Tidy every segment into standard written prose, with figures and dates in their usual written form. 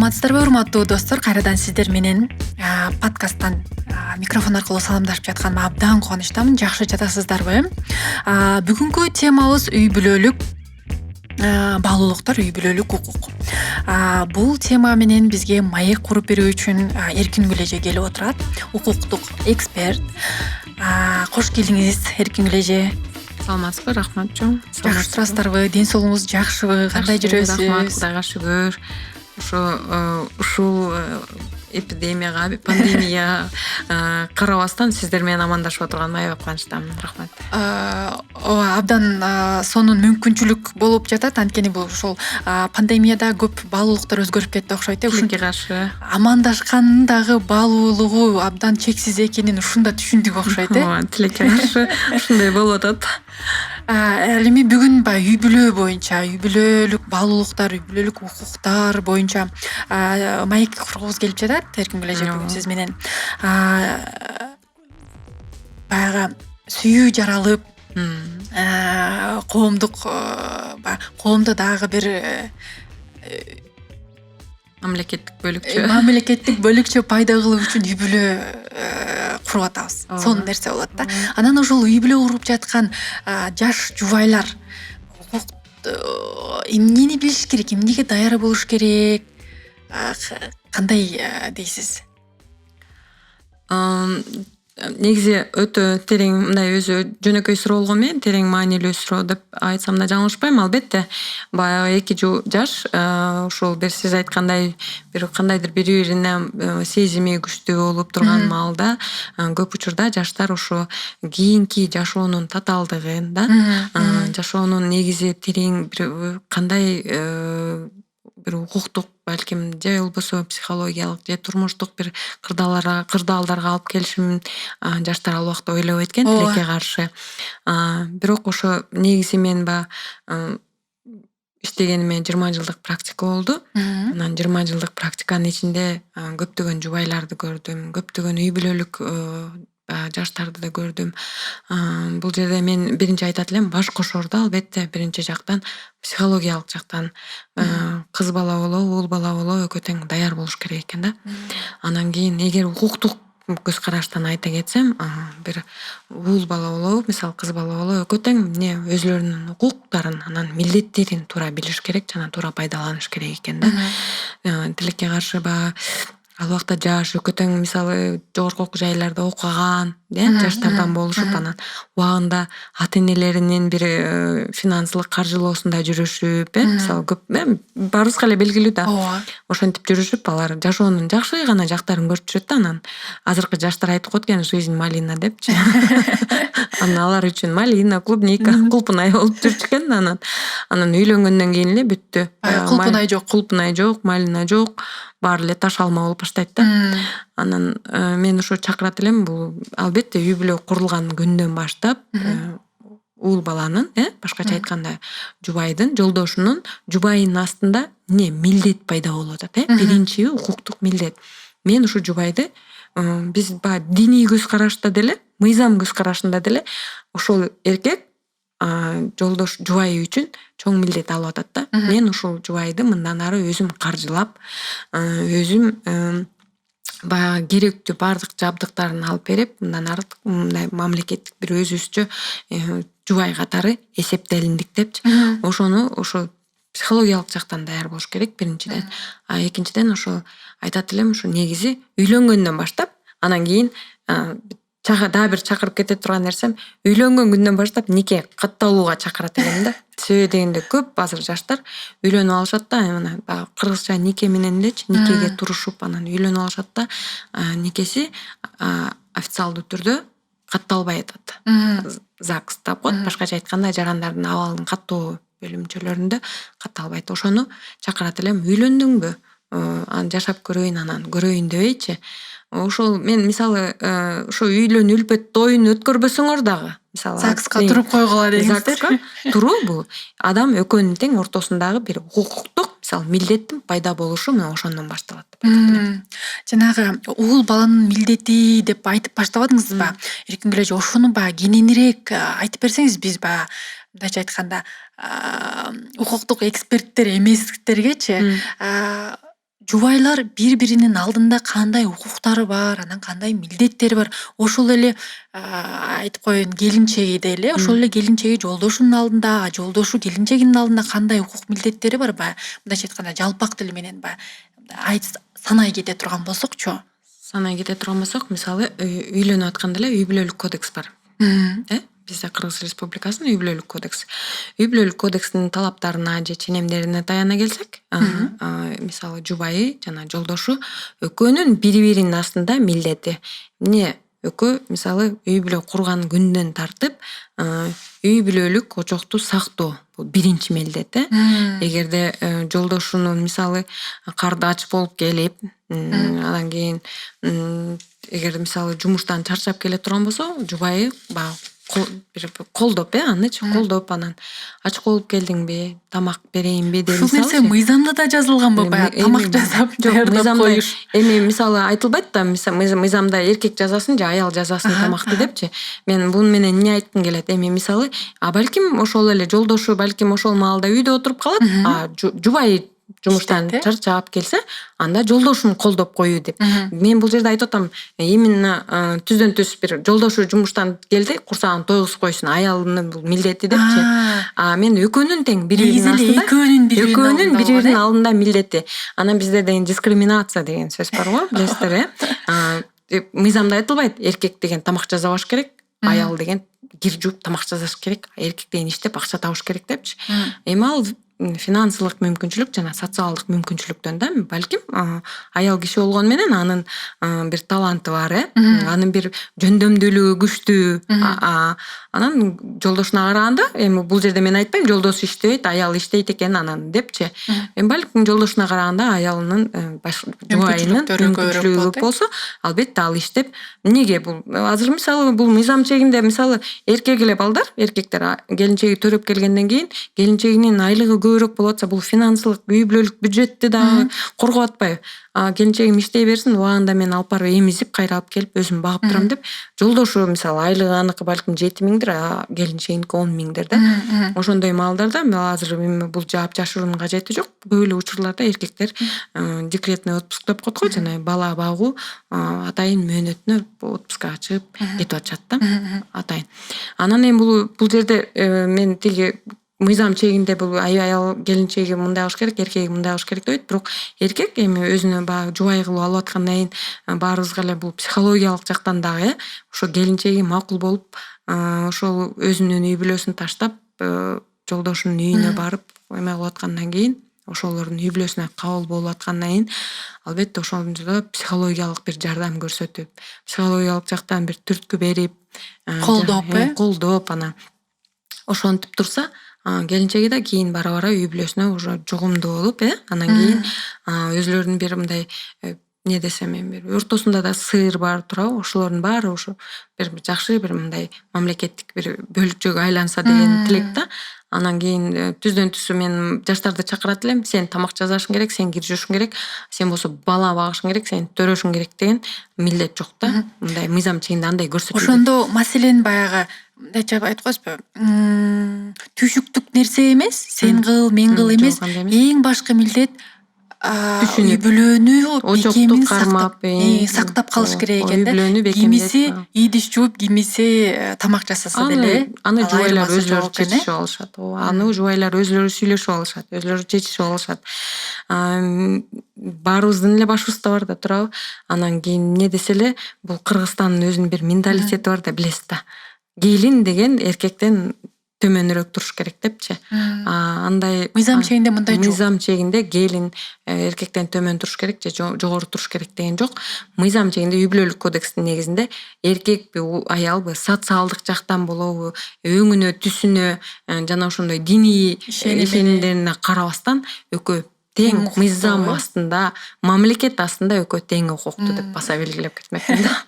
Саламатсыздарбы, урматтуу достор? Кайрадан сиздер менен подкасттан микрофон аркылуу саламдашып жатканыма абдан кубанычтамын. Жакшы жатасыздарбы? Бүгүнкү темабыз үй бүлөлүк баалуулуктар, үй бүлөлүк укук. Бул тема менен бизге маек куруп берүү үчүн Эркин Гүлэже келип отурат. Укуктук эксперт. Кош келиңиз, Эркин Гүлэже. Саламатсызбы, рахмат чоң. Жакшы турасыздарбы? Ден соолугуңуз жакшыбы? Кандай жүрөсүз? Рахмат, Кудайга шүгүр. Ушул эпидемияга, пандемияга карабастан сиздер менен амандашып отурганыма аябай кубанычтамын. Рахмат. Абдан сонун мүмкүнчүлүк болуп жатат. Анткени бул ошол пандемияда көп баалуулуктар өзгөрүп кетти окшойт. Ушунга каршы амандашкандын дагы баалуулугу абдан чексиз экенин ушунда түшүндүк окшойт. Тилекке каршы ушундай болуп атат. Ал эми бүгүн үй бүлө боюнча, үй бүлөлүк баалуулуктар, үй бүлөлүк укуктар боюнча маек кургубуз келип жатат. Эркин Гүлэже, бүгүн сиз менен баягы сүйүү жаралып, коомдо дагы бир мамлекеттик бөлүкчө пайда кылуу үчүн үй бүлө куруп атабыз. Сонун нерсе болот да. Анан ошол үй бүлө куруп жаткан жаш жубайлар эмнени билиш керек, эмнеге даяр болуш керек? Кандай дейсиз? Негизи өтө терең, мындай өзү жөнөкөй суроо болгон менен терең маанилүү суроо деп айтсам да жаңылышпайм. Албетте, баягы эки жаш ушул бир сиз айткандай бир кандайдыр бири-бирине сезими күчтүү болуп турган маалда көп учурда жаштар ушу кийинки жашоонун татаалдыгын да, жашоонун негизи терең бир кандай бир укуктук, балким же болбосо психологиялык же турмуштук бир кырдаалдарга алып келишин жаштар ал убакта ойлобойт экен, тилекке каршы. Бирок ошо негизи мен иштегениме 20 жылдык практика болду. Анан 20 жылдык практиканын ичинде көптөгөн жубайларды көрдүм, көптөгөн үй бүлөлүк жаштарды да көрдүм. Бул жерде мен биринчи айтат элем, баш кошордо албетте биринчи жактан психологиялык жактан кыз бала болобу, уул бала болобу экөө тең даяр болуш керек экен да. Анан кийин эгер укуктук көз караштан айта кетсем, бир уул бала болобу, мисалы кыз бала болобу, экөө тең өзлөрүнүн укуктарын, анан милдеттерин туура билиш керек жана туура пайдаланыш керек экен да. Тилекке каршы ал убакта жаш экөө тең мисалы жогорку окуу жайларда окуган жаштардан болушуп, анан убагында ата-энелеринин бир финансылык каржылоосунда жүрүшүп, мисалы көп баарыбызга эле белгилүү да. Ошентип жүрүшүп, алар жашоонун жакшы гана жактарын көрүп жүрөт да. Анан азыркы жаштар айтып коет экен, жизнь малина депчи. Анан алар үчүн малина, клубника, кулпунай болуп жүрчү экен. Анан үйлөнгөндөн кийин эле бүттү. Кулпунай жок, малина жок. Баары эле таш алма болуп баштайт да. Анан мен ошо чакырат элем, бул албетте үй бүлө курулган күндөн баштап уул баланын, башкача айтканда жубайдын, жолдошунун, жубайынын астында милдет пайда болуп атат, биринчи укуктук милдет. Мен ушу жубайды биз диний көз карашта деле, мыйзам көз карашында деле ошол эркек жолдош жубайы үчүн чоң милдет алып атат да. Мен ушул жубайды мындан ары өзүм каржылап, өзүм баягы керектүү баардык жабдыктарын алып берип, мындан ары мындай мамлекеттик бир өзүбүзчө жубай катары эсептелиндик депчи. Ошону ошо психологиялык жактан даяр болуш керек биринчиден. Экинчиден ошо айтат элем, ушу негизи үйлөнгөндөн баштап, анан кийин дагы бир чакырып кете турган нерсем, үйлөнгөн күндөн баштап нике катталууга чакырат элем да. Себеби дегенде көп азыр жаштар үйлөнүп алышат да, мына кыргызча нике менен элечи, никеге турушуп анан үйлөнүп алышат да, никеси официалдуу түрдө катталбай атат. ЗАГС деп коет, башкача айтканда жарандардын абалын каттоо бөлүмчөлөрүндө катталбайт. Ошону чакырат элем, үйлөндүңбү? Жашап көрөйүн, анан көрөйүн дебейчи. Ошол мен мисалы ошо үйлөнүү үлпөт тоюн өткөрбөсөңөр дагы, мисалы ЗАГСка туруп койгула дегенсиздер. ЗАГСка туруу бул адам экөөнүн тең ортосундагы бир укуктук, мисалы милдеттин пайда болушу мына ошондон башталат деп айтат. Жанагы уул баланын милдети деп айтып баштабадыңызбы? Эркин Гүлэже, ошону кененирээк айтып берсеңиз, биз мындайча айтканда укуктук эксперттер эместергечи жубайлар бири биринин алдында кандай укуктары бар, анан кандай милдеттери бар? Ошол эле айтып коеюн, келинчеги деле, ошол эле келинчеги жолдошунун алдында, жолдошу келинчегинин алдында кандай укук милдеттери бар? Баягы мындайча айтканда жалпак тил менен санай кете турган болсокчу. Санай кете турган болсок, мисалы, үйлөнүп атканда эле үй бүлөлүк кодекс бар. Бизде Кыргыз Республикасынын үй бүлөлүк кодекс. Үй бүлөлүк кодекстин талаптарына же ченемдерине таяна келсек, мисалы жубайы жана жолдошу экөөнүн бири-биринин астында милдети. Эмне экөө мисалы үй бүлө курган күндөн тартып үй бүлөлүк очокту сактоо бул биринчи милдет. Эгерде жолдошунун мисалы карды ач болуп келип, анан кийин эгер мисалы жумуштан чарчап келе турган болсо, жубайы баягы колдоп, анычы колдоп, анан ач болуп келдиңби, тамак берейинби деп Ушул нерсе мыйзамда да жазылганбы? Баягы тамак жасап даярдап коюш. Эми мисалы айтылбайт да, мыйзамда эркек жазасын же аял жазасын тамакты депчи. Мен бун менен эмне айткым келет? Эми мисалы, балким ошол эле жолдошу балким ошол маалда үйдө отуруп калат, жубайы жумуштан чарчап келсе, анда жолдошун колдоп коюу деп. Мен бул жерде айтып атам, именно түздөн түз бир жолдошу жумуштан келди, курсагын тойгузуп койсун, аялынын бул милдети депчи. Мен экөөнүн тең бири-биринин астында, экөөнүн бири-биринин алдында милдети. Анан бизде деген дискриминация деген сөз бар го, билесиздер, мыйзамда айтылбайт, эркек деген тамак жасабаш керек, аял деген кир жууп тамак жасаш керек, эркек деген иштеп акча табыш керек депчи. Эми ал финансылык мүмкүнчүлүк жана социалдык мүмкүнчүлүктөн да, балким аял киши болгону менен анын бир таланты бар, анын бир жөндөмдүүлүгү күчтүү. Анан жолдошуна караганда, эми бул жерде мен айтпайм жолдошу иштебейт, аял иштейт экен анан депчи. Эми балким жолдошуна караганда аялынын жубайынын мүмкүнчүлүгү көп болсо, албетте ал иштеп. Эмнеге бул азыр мисалы бул мыйзам чегинде мисалы эркек эле балдар, эркектер келинчеги төрөп келгенден кийин келинчегинин айлыгы көбүрөөк болуп атса, бул финансылык үй бүлөлүк бюджетти дагы коргоп атпайбы? Келинчегим иштей берсин, убагында мен алып барып эмизип, кайра алып келип өзүм багып турам деп. Жолдошу мисалы айлыгы аныкы балким 7.000, келинчегиники 10.000 да. Ошондой маалдарда азыр бул жаап жашыруунун кажети жок. Көп эле учурларда эркектер декретный отпуск деп коет го, жана бала багуу атайын мөөнөтүнө отпускка чыгып кетип атышат да, атайын. Анан эми бул жерде мен тиги мыйзам чегинде бул аял келинчеги мындай кылыш керек, эркеги мындай кылыш керек дейт, бирок эркек эми өзүнө баягы жубай кылып алып аткандан кийин баарыбызга эле бул психологиялык жактан дагы ошо келинчеги макул болуп, ошол өзүнүн үй бүлөсүн таштап, жолдошунун үйүнө барып эме кылып аткандан кийин, ошолордун үй бүлөсүнө кабыл болуп аткандан кийин, албетте ошондо психологиялык бир жардам көрсөтүп, психологиялык жактан бир түрткү берип, колдоп, анан ошентип турса, келинчеги да кийин бара-бара үй бүлөсүнө уже жугумдуу болуп, анан кийин өзлөрүнүн бир мындай эмне десем, бир ортосунда да сыр бар турабы, ошолордун баары ошо бир жакшы бир мындай мамлекеттик бир бөлүкчөгө айланса деген тилек да. Анан кийин түздөн түз мен жаштарды чакырат элем, сен тамак жасашың керек, сен кир жуушуң керек, сен болсо бала багышың керек, сен төрөшүң керек деген милдет жок да. Мындай мыйзам чегинде андай көрсөтүлгөн. Ошондо маселен баягы мындайча айтып коесузбу, түйшүктүк нерсе эмес, сен кыл, мен кыл эмес, эң башкы милдет үй бүлөнү бекемин сактап калыш керек экен да. Кимиси идиш жууп, кимиси тамак жасаса деле, аны жубайлар өзлөрү чечишип алышат. Аны жубайлар өзлөрү сүйлөшүп алышат, өзлөрү чечишип алышат. Баарыбыздын эле башыбызда бар да турабы. Анан кийин эмне десе эле, бул Кыргызстандын өзүнүн бир менталитети бар да, билесиз да. Келин деген эркектен төмөнүрөөк туруш керек депчи. Андай мыйзам чегинде мындай жок. Мыйзам чегинде келин эркектен төмөн туруш керек же жогору туруш керек деген жок. Мыйзам чегинде үй бүлөлүк кодекстин негизинде эркекпи, аялбы, социалдык жактан болобу, өңүнө, түсүнө жана ошондой диний ишенимдерине карабастан экөө тең мыйзам астында, мамлекет астында экөө тең укуктуу деп баса белгилеп кетмекмин да.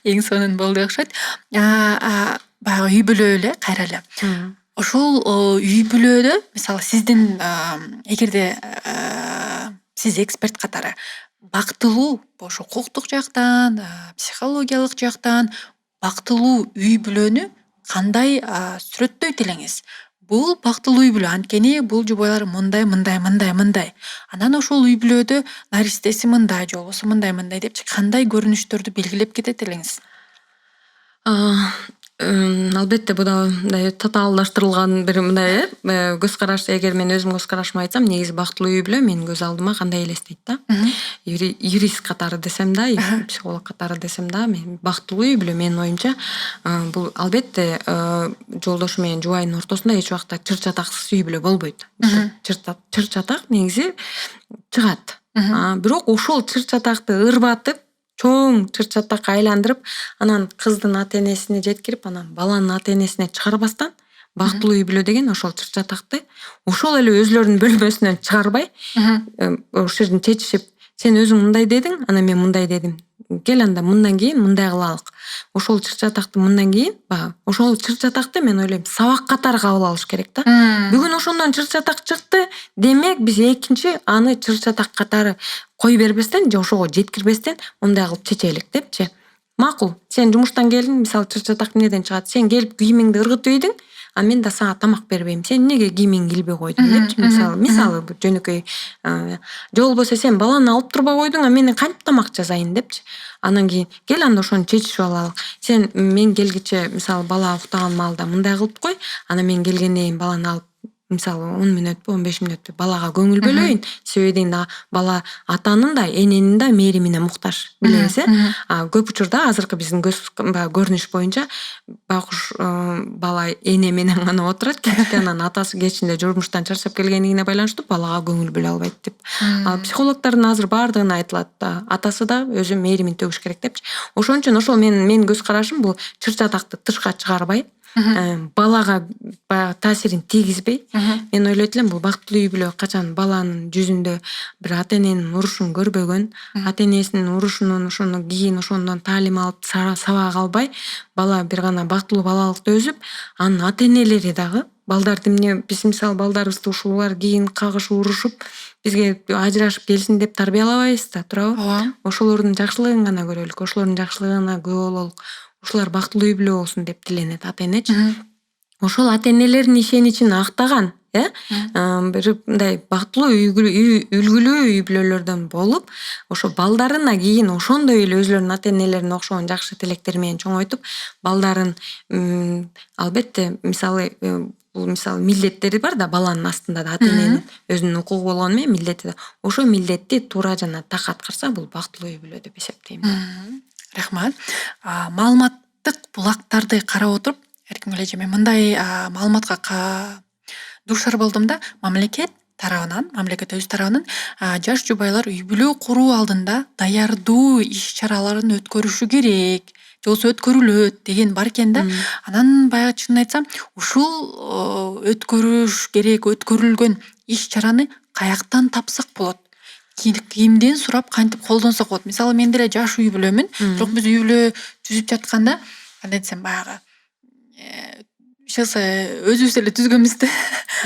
Эң сонун болду окшойт. Баягы үй бүлө эле кайра эле. Ошол үй бүлөдө мисалы сиздин эгерде сиз эксперт катары бактылуу ошо укуктук жактан, психологиялык жактан бактылуу үй бүлөнү кандай сүрөттөйт элеңиз? бул бактылуу үй бүлө, анткени бул жубайлар мындай. Анан ошол үй бүлөдө наристеси мындай, жолбосу мындай депчи кандай көрүнүштөрдү белгилеп кетет элеңиз? Албетте бул да мындай татаалдаштырылган бир мындай көз караш. Эгер мен өзүмдүн көз карашымды айтсам, негизи бактылуу үй бүлө менин көз алдыма кандай элестейт да. Юрист катары десем да, психолог катары десем да, мен бактылуу үй бүлө менин оюмча бул албетте жолдошу менен жубайынын ортосунда эч убакта чыр чатаксыз үй бүлө болбойт. Чыр чатак негизи чыгат. Бирок ошол чыр чатакты ырбатып, чоң чыр чатакка айландырып, анан кыздын ата энесине жеткирип, анан баланын ата энесине чыгарбастан, бактылуу үй бүлө деген ошол чыр чатакты ошол эле өзүлөрүнүн бөлмөсүнөн чыгарбай, ошол жерден чечишип, сен өзүң мындай дедиң, анан мен мындай дедим. Кел анда мындан кийин мындай кылалык. Ошол чыр чатакты мындан кийин, ошол чыр чатакты мен ойлойм сабак катары кабыл алыш керек да. Бүгүн ошондон чыр чатак чыкты, демек биз экинчи аны чыр чатак катары кой бербестен же ошого жеткирбестен мындай кылып чечелик депчи. Макул, сен жумуштан келдиң, мисалы чыр чатак эмнеден чыгат? Сен келип кийимиңди ыргытып ийдиң, а мен да сага тамак бербейм. Сен эмнеге кийимиңди илбей койдуң депчи. Мисалы бул жөнөкөй. Же болбосо сен баланы алып турбай койдуң, а мен кантип тамак жасайын депчи. Анан кийин кел анда ошону чечишип алалык. Сен мен келгиче мисалы бала уктаган маалда мындай кылып кой, анан мен келгенден кийин баланы алып мисалы 10 мүнөтпү, 15 мүнөтпү балага көңүл бөлөйүн. Себеби да бала атанын да, эненин да мээримине муктаж. Билебиз, көп учурда азыркы биздин көрүнүш боюнча байкуш бала эне менен гана отурат, кечте анан атасы кечинде жумуштан чарчап келгендигине байланыштуу балага көңүл бөлө албайт деп. Психологдордун азыр баардыгына айтылат да, атасы да өзү мээримин төгүш керек депчи. Ошон үчүн ошол менин көз карашым бул чыр чатакты тышка чыгарбай, балага таасирин тийгизбей, мен ойлойт элем бул бактылуу үй бүлө качан баланын жүзүндө бир ата эненин урушун көрбөгөн, ата энесинин урушунун ошону кийин ошондон таалим алып сабак албай, бала бир гана бактылуу балалыкты өзүп, анын ата энелери дагы балдарды эмне биз мисалы балдарыбызды ушулар кийин кагышып урушуп, бизге ажырашып келсин деп тарбиялабайбыз да, туурабы? Ошолордун жакшылыгын гана көрөлүк, ошолордун жакшылыгына күбө бололук. Ошолар бактылуу үй бүлө болсун деп тиленет ата энечи. Ошол ата энелердин ишеничин актаган, бир мындай бактылуу үлгүлүү үй бүлөлөрдөн болуп, ошо балдарына кийин ошондой эле өзүлөрүнүн ата энелерине окшогон жакшы тилектер менен чоңойтуп, балдарын албетте мисалы бул мисалы милдеттери бар да, баланын астында да ата эненин өзүнүн укугу болгону менен милдети да. Ошол милдетти туура жана так аткарса, бул бактылуу үй бүлө деп эсептейм. Рахмат. Маалыматтык булактарды карап отуруп, эркин эле мен мындай маалыматка дуушар болдум да, мамлекет өзү тарабынан жаш жубайлар үй бүлө куруу алдында даярдуу иш-чараларын өткөрүшү керек, же болбосо өткөрүлөт деген бар экен да. Анан баягы чынын айтсам, ушул өткөрүш керек, өткөрүлгөн иш-чараны каяктан тапсак болот? Кимден сурап кантип колдонсок болот? Мисалы мен деле жаш үй бүлөмүн, бирок биз үй бүлө түзүп жатканда, кандай десем баягы өзүбүз эле түзгөнбүз да.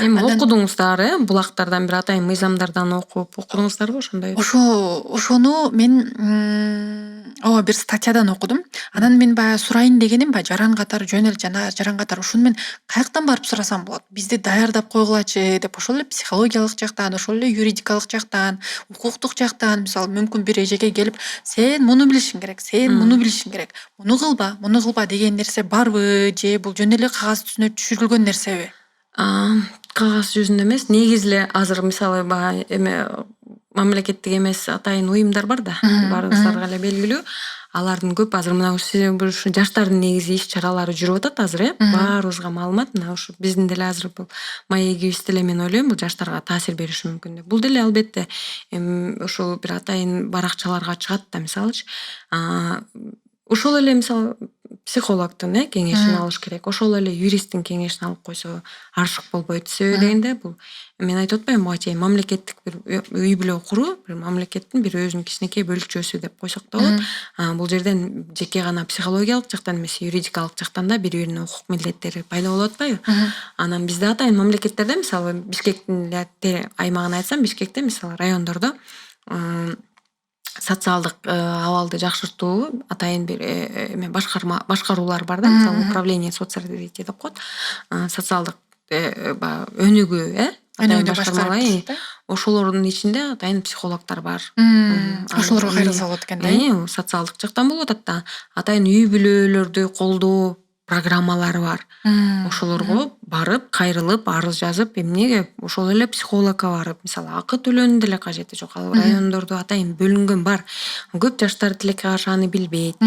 Эми окудуңуздар, булактардан бир атайын мыйзамдардан окудуңуздарбы ошондой? Ошону мен бир статьядан окудум. Анан мен баягы сурайын дегеним жаран катары жаран катары ушуну мен каяктан барып сурасам болот? Бизди даярдап койгулачы деп, ошол эле психологиялык жактан, ошол эле юридикалык жактан, укуктук жактан, мисалы мүмкүн бир эжеге келип, сен муну билишиң керек, сен муну билишиң керек, муну кылба деген нерсе барбы, же бул жөн эле кагаз жүзүнө түшүрүлгөн нерсеби? Кагаз жүзүндө эмес, негизи эле азыр мисалы мамлекеттик эмес атайын уюмдар бар да, баарыбыздарга эле белгилүү. Алардын көп азыр мына ушу жаштардын негизи иш-чаралары жүрүп атат азыр, баарыбызга маалымат. Мына ушу биздин деле азыр бул маегибиз деле мен ойлойм бул жаштарга таасир бериши мүмкүн деп. Бул деле албетте ошол бир атайын баракчаларга чыгат да, мисалычы. Ошол эле мисалы психологдун кеңешин алыш керек. Ошол эле юристтин кеңешин алып койсо аршык болбойт. Себеби дегенде бул мен айтып атпаймынбы буга чейин мамлекеттик бир үй бүлө куруу, бир мамлекеттин бир өзүнүн кичинекей бөлүкчөсү деп койсок да болот. Бул жерден жеке гана психологиялык жактан эмес, юридикалык жактан да бири-биринин укук милдеттери пайда болуп атпайбы? Анан бизде атайын мамлекеттерде мисалы Бишкектин аймагын айтсам, Бишкекте мисалы райондордо социалдык абалды жакшыртуу атайын бир башкаруулар бар да, мисалы управление соцразвития деп коет. Социалдык баягы өнүгүү Өнүгүүнү башкарып ошолордун ичинде атайын психологдор бар. ошолорго кайрылса болот экен да. Социалдык жактан болуп атат да. Атайын үй бүлөлөрдү колдоо программалары бар. Ошолорго барып, кайрылып, арыз жазып, эмнеге ошол эле психологко барып, мисалы акы төлөөнүн деле кажети жок. Ал райондордо атайын бөлүнгөн бар. Көп жаштар тилекке каршы аны билбейт.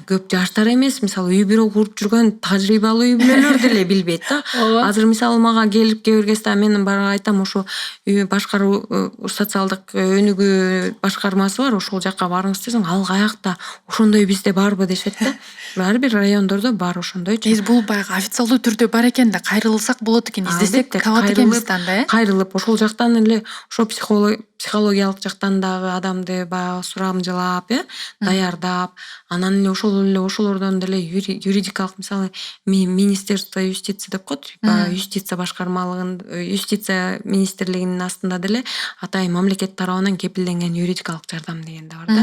Көп жаштар эмес, мисалы үй бүлө куруп жүргөн тажрыйбалуу үй бүлөлөр деле билбейт да. Азыр мисалы мага келип келгесте мен барга айтам, ошо үй башкаруу социалдык өнүгүү башкармасы бар, ошол жакка барыңыз десең, ал каякта? Ошондой бизде барбы дешет да. Ар бир райондордо бар ошондойчу. Бул баягы официалдуу түрдө бар экен да, кайрылсак болот экен, издесек табат экенбиз да. Кайрылып ошол жактан эле ошо психологиялык жактан дагы адамды баягы сурамжылап, даярдап, анан эле ошолордон деле юридикалык, мисалы министерство юстиция деп коет, юстиция башкармалыгын, юстиция министрлигинин астында деле атайын мамлекет тарабынан кепилденген юридикалык жардам деген да бар да.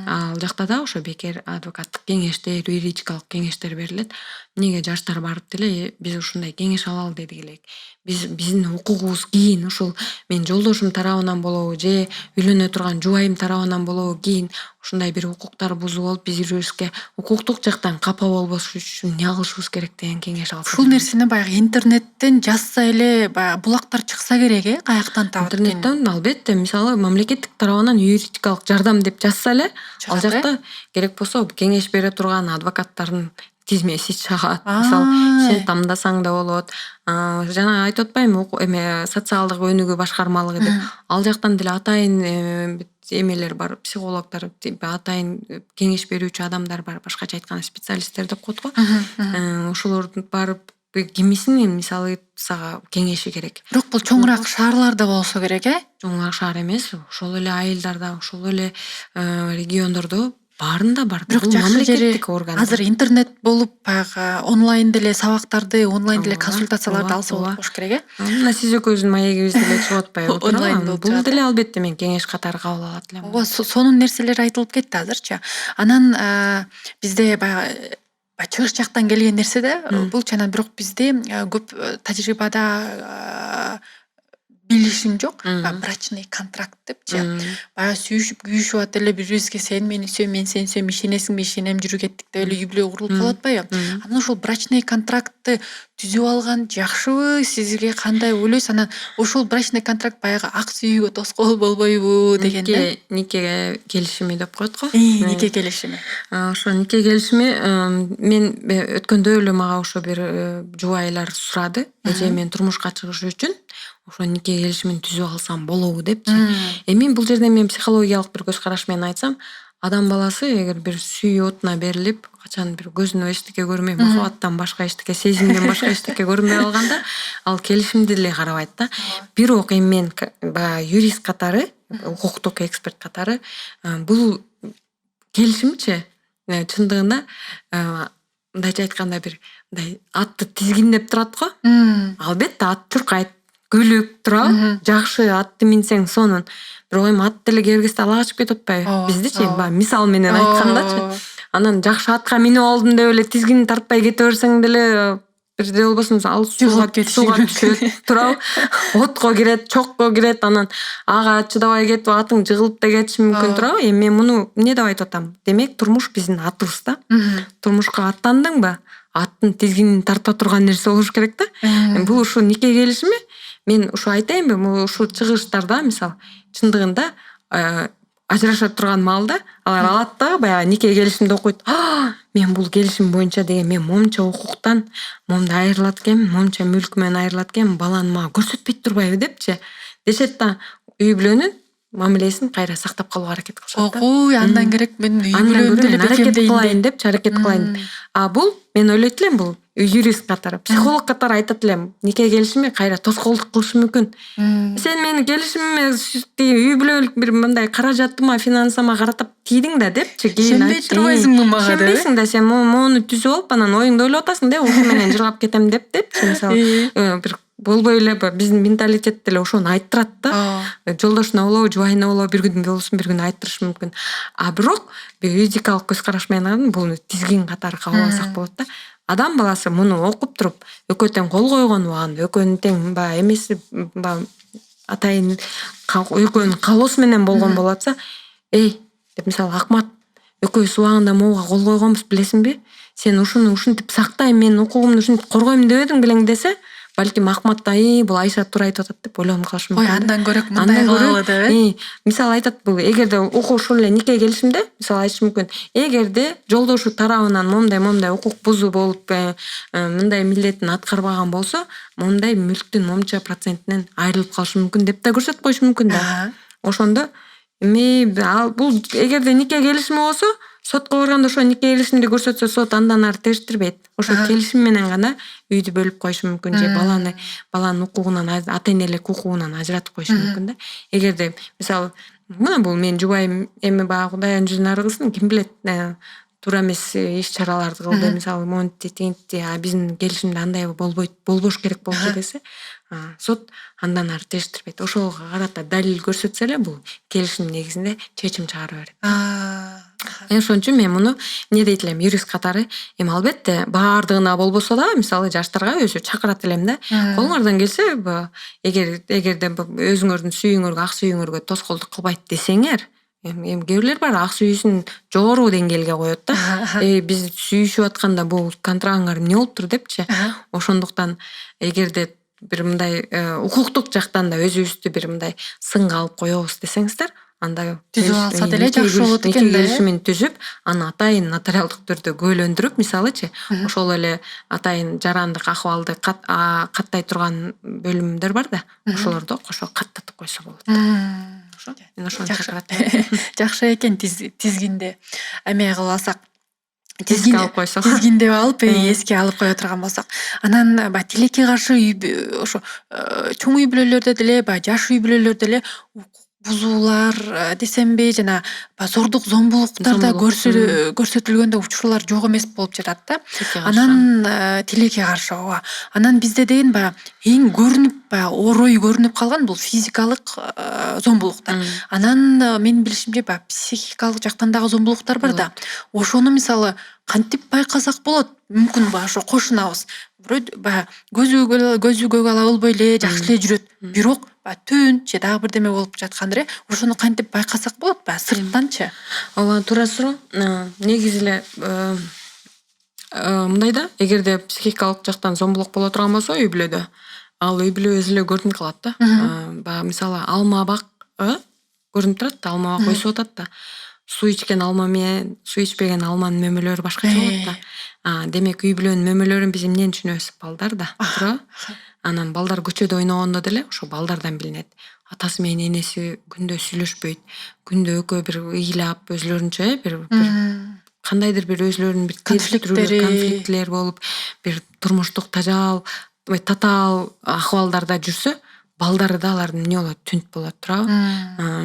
Ал жакта да ошо бекер адвокаттык кеңештер, юридикалык кеңештер берилет. Эмнеге жаштар барып деле биз ушундай кеңеш алалы дедик элек. Биздин укугубуз кийин, ушул мен жолдошум тарабынан болобу же үйлөнө турган жубайым тарабынан болобу кийин ушундай бир укуктар бузуу болуп, биз юристке укуктук жактан капа болбош үчүн эмне кылышыбыз керек деген кеңеш алып. Ушул нерсени баягы интернеттен жазса эле баягы булактар чыкса керек, каяктан табат экен? Интернеттен албетте, мисалы мамлекеттик тарабынан юридикалык жардам деп жазса эле, ал жакта керек болсо кеңеш бере турган адвокаттардын тизмеси чыгат. Мисалы сен тамдасаң да болот. Жана айтып атпаймынбы, эме социалдык өнүгүү башкармалыгы деп. Ал жактан деле атайын эмелер бар, психологдор, атайын кеңеш берүүчү адамдар бар, башкача айтканда специалисттер деп коет го. Ошолордун барып кимисин мисалы сага кеңеши керек. Бирок бул чоңураак шаарларда болсо керек, Чоңураак шаар эмес, ошол эле айылдарда, ошол эле региондордо баарында бар. Бирок мамлекеттик орган. Азыр интернет болуп, баягы онлайн деле сабактарды, онлайн деле консультацияларды алса болот болуш керек, Мына сиз экөөбүздүн маегибиз деле чыгып атпайбы? Онлайн болуп. Бул деле албетте мен кеңеш катары кабыл алат элем. Сонун нерселер айтылып кетти азырчы. Анан бизде баягы чыгыш жактан келген нерсе да, бул чанан бирок бизде көп тажрыйбада билишим жок. Брачный контракт депчи. Баягы сүйүшүп, күйүшүп атып эле бири-бирибизге сен мени сүй, мен сени сүйөм, ишенесиңби, ишенем, жүрүп кеттик деп эле үй бүлө курулуп калып атпайбы? Анан ошол брачный контрактты түзүп алган жакшыбы, сизге кандай ойлойсуз? Анан ошол брачный контракт баягы ак сүйүүгө тоскоол болбойбу деген да. Нике келишими деп коет го. Нике келишими. Ошо нике келишими мен өткөндө эле мага ошо бир жубайлар сурады. Эже мен турмушка чыгыш үчүн ошо нике келишимин түзүп алсам болобу депчи. Эми бул жерде мен психологиялык бир көз караш менен айтсам, адам баласы эгер бир сүйүү отуна берилип, качан бир көзүнө эчтеке көрмөй, махабаттан башка эчтеке, сезимден башка эчтеке көрмөй алганда, ал келишимди деле карабайт да. Бирок эми мен юрист катары, укуктук эксперт катары бул келишимчи чындыгында мындайча айтканда бир мындай атты тизгиндеп турат го. Албетте ат туркайт, күлүп турабы, жакшы атты минсең сонун. Бирок эми ат деле келгесте ала качып кетип атпайбы? Биздичи мисал менен айткандачы. Анан жакшы атка минип алдым деп эле тизгин тартпай кете берсең деле бирде болбосун ал сууга түшөт турабы? Отко кирет, чокко кирет, анан ага чыдабай кетип атың жыгылып да кетиши мүмкүн турабы? Эми мен муну эмне деп айтып атам? Демек турмуш биздин атыбыз да. Турмушка аттандыңбы? Аттын тизгинин тарта турган нерсе болуш керек да. Бул ушу нике келишими. Мен ушу айтайынбы, ушу чыгыштарда мисал чындыгында ажыраша турган маалда алар алат да, баягы нике келишимди окуйт. Мен бул келишим боюнча деген мен момча укуктан момду айрылат экенмин, момча мүлк менен айрылат экенмин, баланы мага көрсөтпөйт турбайбы депчи. Дешет да, үй бүлөнүн мамилесин кайра сактап калууга аракет кылышат. Ой, андан керек мен үй бүлөмдү деле бекемдейин депчи, аракет кылайын. Бул мен ойлойт элем, бул юрист катары, психолог катары айтат элем, нике келишими кайра тоскоолдук кылышы мүмкүн. Сен менин келишимиме үй бүлөлүк бир мындай каражатыма, финансыма каратып тийдиң да депчи. Шенбей турбайсыңбы мага деп? Шенбейсиң да, сен мону түзүп алып, анан оюңду ойлоп атасың да, ушу менен жыргап кетем депчи. Мисалы, бир болбой эле биздин менталитет деле ошону айттырат да. Жолдошуна болобу, жубайына болобу бир күн болсун, бир күн айттырышы мүмкүн. Бирок юридикалык көз караш менен буну тизгин катары кабыл алсак болот да. адам баласы муну окуп туруп экөө тең кол койгон убагында экөөнүн тең баягы эмеси баягы атайын экөөнүн каалоосу менен болгон болуп атса, эй деп мисалы Акмат экөөбүз убагында могуга кол койгонбуз билесиңби? Сен ушинтип сактайм, мен укугумду ушинтип коргойм дебедиң белең десе, балким Акмат да бул Айша туура айтып атат деп ойлонуп калышы мүмкүн. Ой, андан көрөк мындай кылалы деп. Мисалы айтат бул эгерде укук ушул эле нике келишимде, мисалы айтышы мүмкүн. Эгерде жолдошу тарабынан момундай укук бузуу болуп, мындай милдетин аткарбаган болсо, момундай мүлктүн момунча процентинен айрылып калышы мүмкүн деп да көрсөтүп коюшу мүмкүн да. Ошондо бул эгерде нике келишими болсо, сотко барганда ошо нике келишимди көрсөтсө, сот андан ары териштирбейт. Ошо келишим менен гана үйдү бөлүп коюшу мүмкүн же баланын укугунан, ата-энелик укугунан ажыратып коюшу мүмкүн да. Эгерде мисалы мына бул менин жубайым эми баягы Кудайдын жүзүн ары кылсын, ким билет, туура эмес иш-чараларды кылды, мисалы монтти теңтти, биздин келишимде андай болбош керек болчу десе, сот андан ары териштирбейт. Ошого карата далил көрсөтсө эле бул келишим негизинде чечим чыгара берет. Ошон үчүн мен муну эмне дейт элем, юрист катары, эми албетте баардыгына болбосо да, мисалы жаштарга өзү чакырат элем да. Колуңардан келсе, эгерде өзүңөрдүн сүйүүңөргө, ак сүйүүңөргө тоскоолдук кылбайт десеңер, эми кээ бирлер бар, ак сүйүүсүн жогору деңгээлге коет да. Биз сүйүшүп атканда бул контрагаңар эмне болуптур депчи. Ошондуктан эгерде бир мындай укуктук жактан да өзүбүздү бир мындай сынга алып коебуз десеңиздер, анда түзүп алса деле жакшы болот экен да. Келишимин түзүп, аны атайын нотариалдык түрдө көйлөндүрүп, мисалычы, ошол эле атайын жарандык акыбалды каттай турган бөлүмдөр бар да, ошолордо кошо каттатып койсо болот. Ошо. Мен ошону чакырат. Жакшы экен тизгинде. Эме кылып алсак, эске алып койсок. Тизгиндеп алып, эске алып кое турган болсок. Анан тилекке каршы ошо чоң үй бүлөлөрдө деле, жаш үй бүлөлөрдө деле бузуулар десемби, жана зордук, зомбулуктар да көрсөтүлгөндө учурлар жок эмес болуп жатат да. Анан тилекке каршы, ооба. Анан бизде деген эң көрүнүп, орой көрүнүп калган бул физикалык зомбулуктар. Анан менин билишимче психикалык жактан дагы зомбулуктар бар да. Ошону мисалы кантип байкасак болот? Мүмкүн ошо кошунабыз. Бирөө көзү ала болбой эле жакшы эле жүрөт. Бирок түн же дагы бирдеме болуп жаткандыр. Ошону кантип байкасак болот? Сырттанчы. Ооба, туура суроо. Негизи эле мындай да, эгерде психикалык жактан зомбулук боло турган болсо үй бүлөдө, ал үй бүлө өзү эле көрүнүп калат да. Баягы мисалы алма бак көрүнүп турат да, алма бак өсүп атат да. Суу ичкен алма менен суу ичпеген алманын мөмөлөрү башкача болот да. Демек үй бүлөнүн мөмөлөрүн биз эмнен түшүнөбүз? Балдар да, туура. Анан балдар көчөдө ойногондо деле ошо балдардан билинет. Атасы менен энеси күндө сүйлөшпөйт. Күндө экөө бир ыйлап, өзлөрүнчө бир кандайдыр бир өзлөрүнүн бир конфликттер болуп, бир турмуштук татаал акыбалдарда жүрсө, балдары да алардын эмне болот? Түнт болот, туурабы?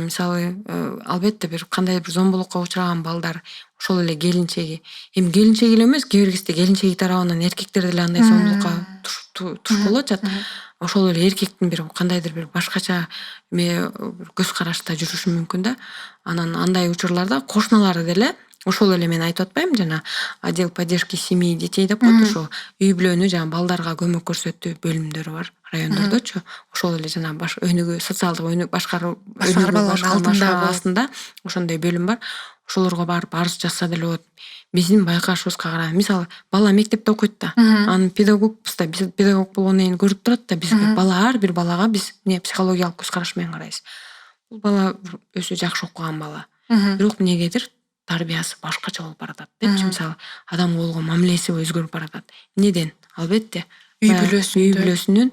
Мисалы, албетте бир кандайдыр бир зомбулукка учураган балдар, ошол эле келинчеги. Эми келинчеги эле эмес, кээ бир кезде келинчеги тарабынан эркектер деле андай зомбулукка туш болуп жатат. Ошол эле эркектин бир кандайдыр бир башкача көз карашта жүрүшү мүмкүн да. Анан андай учурларда кошуналары деле ошол эле мен айтып атпаймынбы, жана отдел поддержки семьи и детей деп коет, ошо үй бүлөнү жана балдарга көмөк көрсөтүү бөлүмдөрү бар райондордочу. Ошол эле жана социалдык өнүгүү башкармаларынын астында ошондой бөлүм бар. Ошолорго барып арыз жазса деле болот. Биздин байкашыбызга караганда, мисалы, бала мектепте окуйт да. Анын педагогбуз да, биз педагог болгондон кийин көрүп турат да, биз ар бир балага биз психологиялык көз караш менен карайбыз. Бул бала өзү жакшы окуган бала. Бирок эмнегедир тарбиясы башкача болуп баратат депчи, мисалы, адамга болгон мамилеси өзгөрүп баратат. Эмнеден? Албетте үй бүлөсүнүн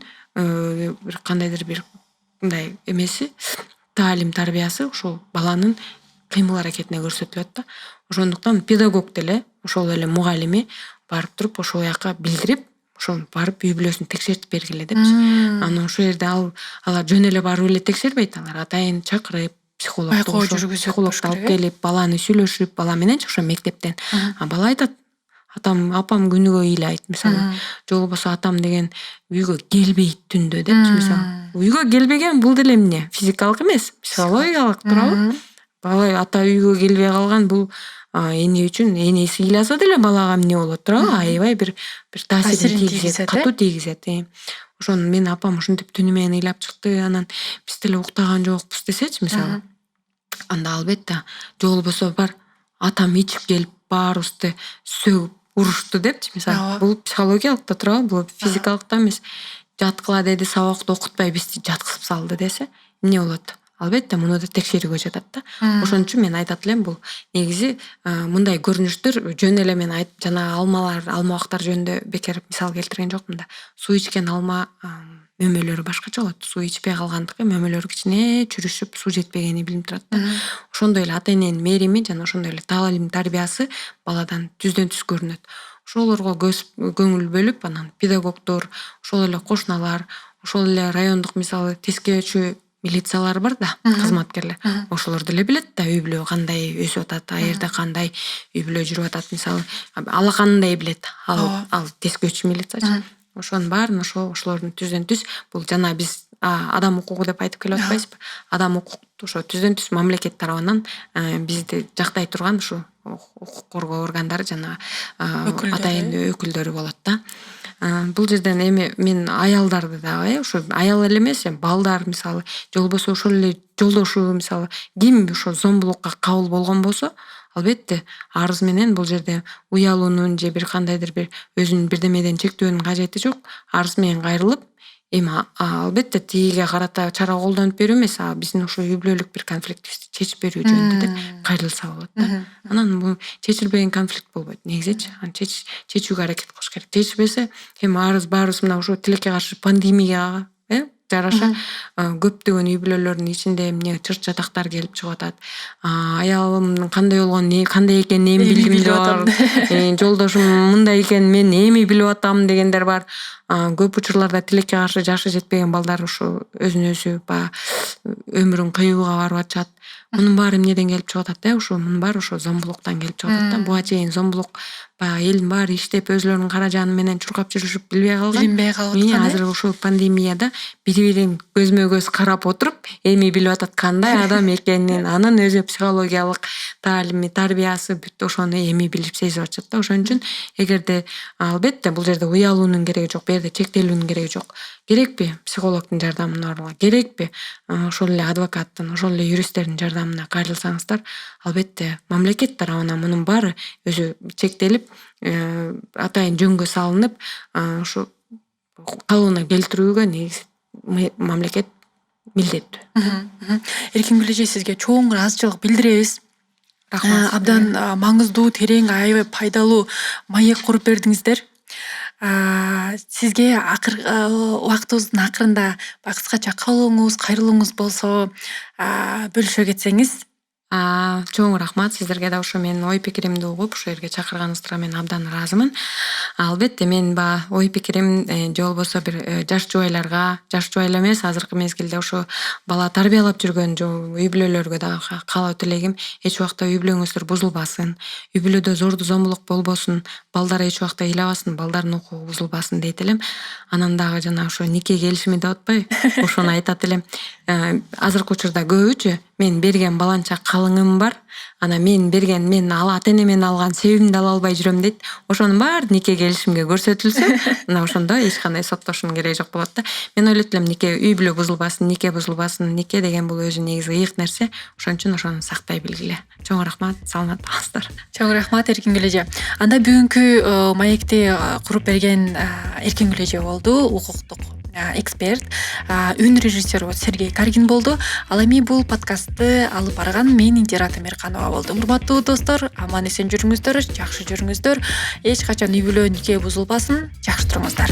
бир кандайдыр бир мындай эмеси, таалим тарбиясы ошол баланын кыймыл аракетине көрсөтүлөт да. Ошондуктан педагог деле, ошол эле мугалими барып туруп ошол жака билдирип, ошону барып үй бүлөсүн текшертип бергиле депчи. Анан ошол жерде алар жөн эле барып эле текшербейт, алар атайын чакырып, психологду алып келип, баланы сүйлөшүп, бала менен ошо мектептен. Бала айтат, апам күнүгө ыйлайт, мисалы, же болбосо атам деген үйгө келбейт түндө депчи, мисалы. Үйгө келбеген бул деле эмне? Физикалык эмес, психологиялык, туурабы? алай ата үйгө келбей калган бул эне үчүн энеси ыйласа деле балага эмне болот туурабы, аябай бир таасирин тийгизет, катуу тийгизет. Ошону менин апам ушинтип түнү менен ыйлап чыкты, анан биз деле уктаган жокпуз десечи мисалы. Анда албетте же болбосо бар атам ичип келип баарыбызды сөгүп урушту депчи мисалы. Бул психологиялык да туурабы, бул физикалык да эмес. Жаткыла деди, сабакты окутпай бизди жаткызып салды десе эмне болот? Албетте муну да текшерүүгө жатат да. Ошон үчүн мен айтат элем, бул негизи мындай көрүнүштөр жөн эле мен айтып жана алмабактар жөнүндө бекер мисал келтирген жокмун да. Суу ичкен алма мөмөлөрү башкача болот. Суу ичпей калгандыгы мөмөлөрү кичине чүрүшүп, суу жетпегени билинип турат да. Ошондой эле ата эненин мээрими жана ошондой эле таалим тарбиясы баладан түздөн түз көрүнөт. Ошолорго көңүл бөлүп, анан педагогдор, ошол эле кошуналар, ошол эле райондук мисалы тескерүүчү милициялар бар да, кызматкерлер. Ошолор деле билет да, үй бүлө кандай өсүп атат, аерде кандай үй бүлө жүрүп атат мисалы. Алакандай билет. Ал тескөөчү милициячы. Ошонун баарын ошолордун түздөн түз бул жана биз адам укугу деп айтып келип атпайсызбы? Адам укукту ошо түздөн түз мамлекет тарабынан бизди жактай турган ушу укук коргоо органдары жана атайын өкүлдөрү болот да. Бул жерден эми мен аялдарды дагы, ошо аял эле эмес, балдар мисалы, же болбосо ошол эле жолдошу мисалы, ким ошо зомбулукка кабыл болгон болсо, албетте арыз менен бул жерде уялуунун же бир кандайдыр бир өзүнүн бирдемеден чектөөнүн кажети жок. Арыз менен кайрылып, эми албетте тигиге карата чара колдонуп берүү эмес, биздин ошо үй бүлөлүк бир конфликтибизди чечип берүү жөнүндө деп кайрылса болот да. Анан бул чечилбеген конфликт болбойт негизичи. Чечүүгө аракет кылыш керек. Чечилбесе, эми арыз баарыбыз мына ошо тилекке каршы пандемияга жараша көптөгөн үй бүлөлөрдүн ичинде эмне чырт чатактар келип чыгып атат. Аялымдын кандай болгонун, кандай экенин эми билдим деп атам. Жолдошум мындай экенин мен эми билип атам дегендер бар. Көп учурларда тилекке каршы жашы жетпеген балдар ошо өзүн өзү өмүрүн кыюуга барып атышат. Мунун баары эмнеден келип чыгып атат да? Ошо мунун баары ошо зомбулуктан келип чыгып атат да. Буга чейин зомбулук элдин баары иштеп өзүлөрүнүн каражаны менен чуркап жүрүшүп билинбей калган. Азыр ошол пандемияда бири-бирин көзмө көз карап отуруп, эми билип атат кандай адам экенин, анын өзү психологиялык таалими, тарбиясы бүт ошону эми билип сезип атышат да. Ошон үчүн эгерде албетте бул жерде уялуунун кереги жок, бу жерде чектелүүнүн кереги жок. Керекпи психологдун жардамына барууга, керекпи ошол эле адвокаттын, ошол эле юристтердин жардамына кайрылсаңыздар, албетте мамлекет тарабынан мунун баары өзү чектелип, атайын жөнгө салынып, ошо калыбына келтирүүгө негизи мамлекет милдеттүү. Эркингүл эже, сизге чоң ыраазычылык билдиребиз. Рахмат. Абдан маңыздуу, терең, аябай пайдалуу маек куруп бердиңиздер. Сизге убактыбыздын акырында кыскача каалооңуз, кайрылууңуз болсо бөлүшө кетсеңиз. Чоң рахмат сиздерге да ошо менин ой пикиримди угуп, ошо жерге чакырганыңыздарга мен абдан ыраазымын. Албетте мен ой пикирим же болбосо бир жаш жубайларга, жаш жубайлар эмес, азыркы мезгилде ошо бала тарбиялап жүргөн үй бүлөлөргө дагы каалоо тилегим, эч убакта үй бүлөңүздөр бузулбасын, үй бүлөдө зорду зомбулук болбосун, балдар эч убакта ыйлабасын, балдардын укугу бузулбасын дейт элем. Анан дагы жана ошо нике келишими деп атпайбы, ошону айтат элем. Азыркы учурда көбүчө мен берген баланча калыңым бар, ана мен ата энемен алган себимди ала албай жүрөм дейт. Ошонун баары нике келишимге көрсөтүлсө, мына ошондо эч кандай соттошуунун кереги жок болот да. Мен ойлойт элем, нике үй бүлө бузулбасын, нике бузулбасын. Нике деген бул өзү негизи ыйык нерсе. Ошон үчүн ошону сактай билгиле. Чоң рахмат, саламат болуңуздар. Чоң рахмат Эркингүл эже. Анда бүгүнкү маекти куруп берген Эркингүл эже болду, укуктук эксперт, үн режиссеру Сергей Каргин болду. Ал эми бул подкастты алып барган мен Индира Тамирканова болдум. Урматтуу достор, аман эсен жүрүңүздөр, жакшы жүрүңүздөр. Эч качан үй бүлө нике бузулбасын, жакшы туруңуздар.